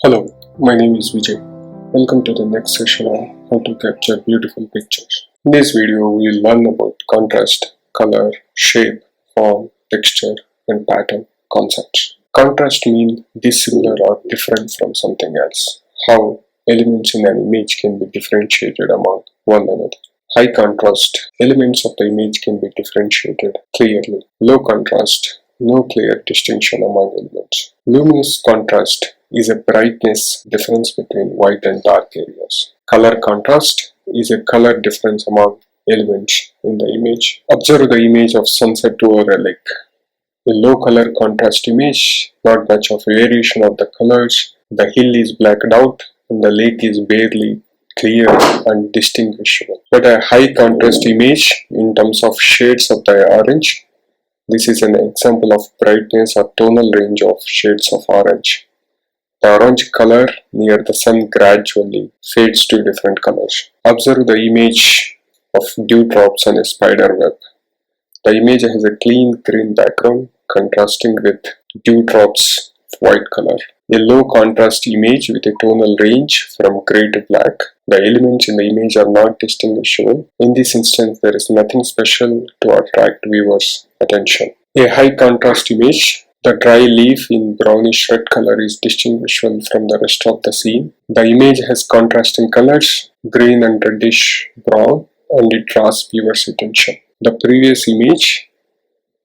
Hello, my name is Vijay. Welcome to the next session on how to capture beautiful pictures. In this video, we will learn about contrast, color, shape, form, texture, and pattern concepts. Contrast means dissimilar or different from something else. How elements in an image can be differentiated among one another. High contrast, elements of the image can be differentiated clearly. Low contrast, no clear distinction among elements. Luminous contrast is a brightness difference between white and dark areas. Color contrast is a color difference among elements in the image. Observe the image of sunset over a lake. A low color contrast image, not much of variation of the colors. The hill is blacked out and the lake is barely clear and distinguishable. But a high contrast image in terms of shades of the orange. This is an example of brightness or tonal range of shades of orange. The orange color near the sun gradually fades to different colors. Observe the image of dewdrops on a spider web. The image has a clean green background contrasting with dewdrops of white color. A low contrast image with a tonal range from gray to black. The elements in the image are not distinguishable. In this instance, there is nothing special to attract viewers' attention. A high contrast image. The dry leaf in brownish red color is distinguishable from the rest of the scene. The image has contrasting colors, green and reddish brown, and it draws viewers' attention. The previous image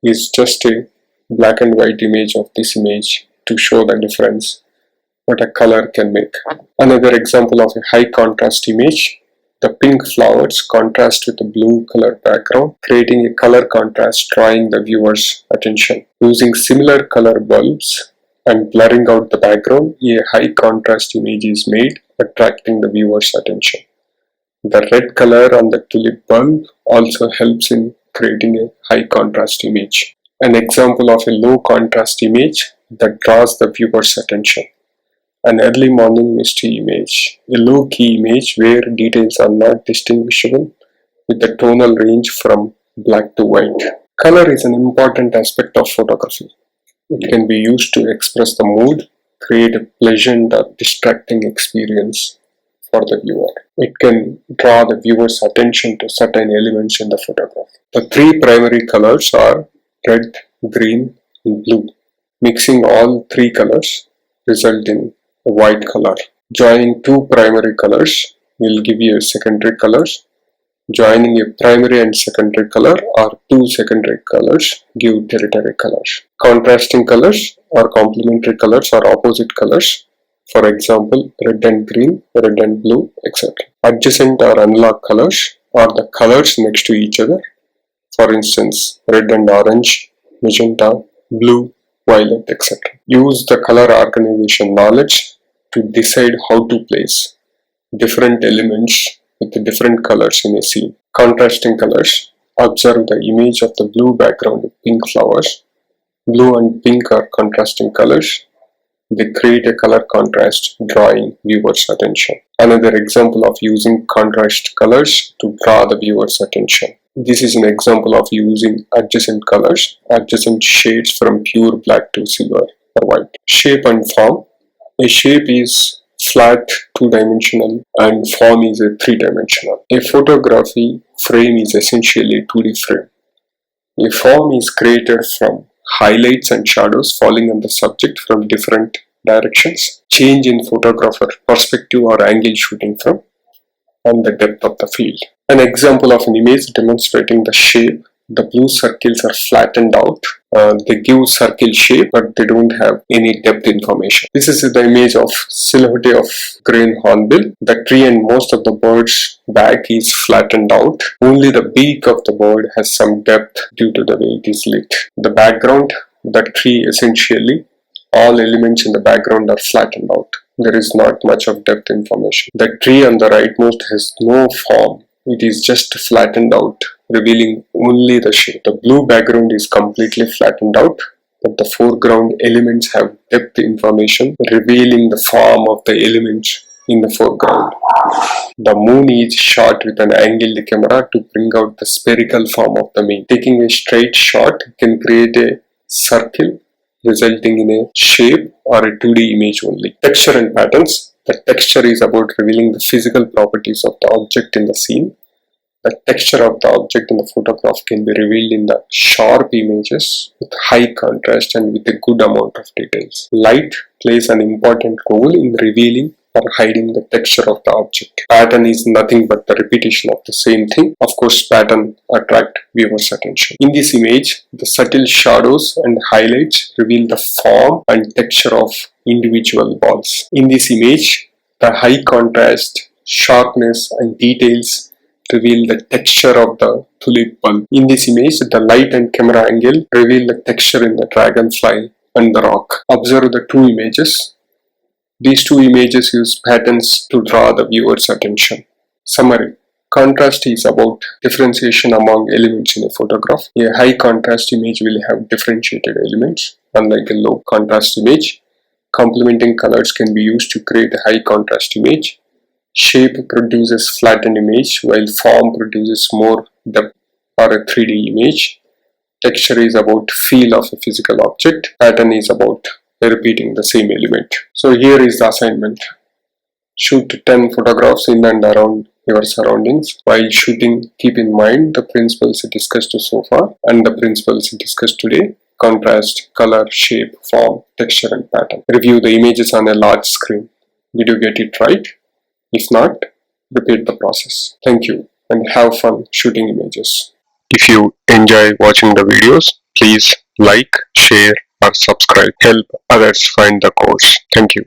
is just a black and white image of this image to show the difference what a color can make. Another example of a high contrast image. The pink flowers contrast with a blue color background, creating a color contrast drawing the viewer's attention. Using similar color bulbs and blurring out the background, a high contrast image is made, attracting the viewer's attention. The red color on the tulip bulb also helps in creating a high contrast image. An example of a low contrast image that draws the viewer's attention. An early morning misty image, a low key image where details are not distinguishable with the tonal range from black to white. Color is an important aspect of photography. It can be used to express the mood, create a pleasant or distracting experience for the viewer. It can draw the viewer's attention to certain elements in the photograph. The three primary colors are red, green, and blue. Mixing all three colors result in a white color. Joining two primary colors will give you secondary colors. Joining a primary and secondary color or two secondary colors give tertiary colors. Contrasting colors or complementary colors are opposite colors. For example, red and green, red and blue, etc. Adjacent or analog colors are the colors next to each other. For instance, red and orange, magenta, blue, violet, etc. Use the color organization knowledge to decide how to place different elements with the different colors in a scene. Contrasting colors. Observe the image of the blue background with pink flowers. Blue and pink are contrasting colors. They create a color contrast, drawing viewers' attention. Another example of using contrast colors to draw the viewer's attention. This is an example of using adjacent colors, adjacent shades from pure black to silver or white. Shape and form. A shape is flat, two-dimensional, and form is a three-dimensional. A photography frame is essentially a 2D frame. A form is created from highlights and shadows falling on the subject from different directions, change in photographer perspective or angle shooting from, and the depth of the field. An example of an image demonstrating the shape. The blue circles are flattened out. They give circle shape, but they don't have any depth information. This is the image of silhouette of green hornbill. The tree and most of the bird's back is flattened out. Only the beak of the bird has some depth due to the way it is lit. The background, the tree essentially, all elements in the background are flattened out. There is not much of depth information. The tree on the rightmost has no form. It is just flattened out, revealing only the shape. The blue background is completely flattened out, but the foreground elements have depth information, revealing the form of the elements in the foreground. The moon is shot with an angled camera to bring out the spherical form of the moon. Taking a straight shot can create a circle resulting in a shape or a 2D image only. Texture and patterns. The texture is about revealing the physical properties of the object in the scene. The texture of the object in the photograph can be revealed in the sharp images with high contrast and with a good amount of details. Light plays an important role in revealing or hiding the texture of the object. Pattern is nothing but the repetition of the same thing. Of course, pattern attract viewers' attention. In this image, the subtle shadows and highlights reveal the form and texture of individual balls. In this image, the high contrast, sharpness and details reveal the texture of the tulip bulb. In this image, the light and camera angle reveal the texture in the dragonfly and the rock. Observe the two images. These two images use patterns to draw the viewer's attention. Summary. Contrast is about differentiation among elements in a photograph. A high contrast image will have differentiated elements, unlike a low contrast image. Complementing colors can be used to create a high contrast image. Shape produces flattened image, while form produces more depth or a 3D image. Texture is about feel of a physical object. Pattern is about repeating the same element. So here is the assignment. Shoot 10 photographs in and around your surroundings. While shooting, keep in mind the principles discussed so far and the principles discussed today: contrast, color, shape, form, texture and pattern. Review the images on a large screen. Did you get it right? If not, repeat the process. Thank you and have fun shooting images. If you enjoy watching the videos, please like, share or subscribe. Help others find the course. Thank you.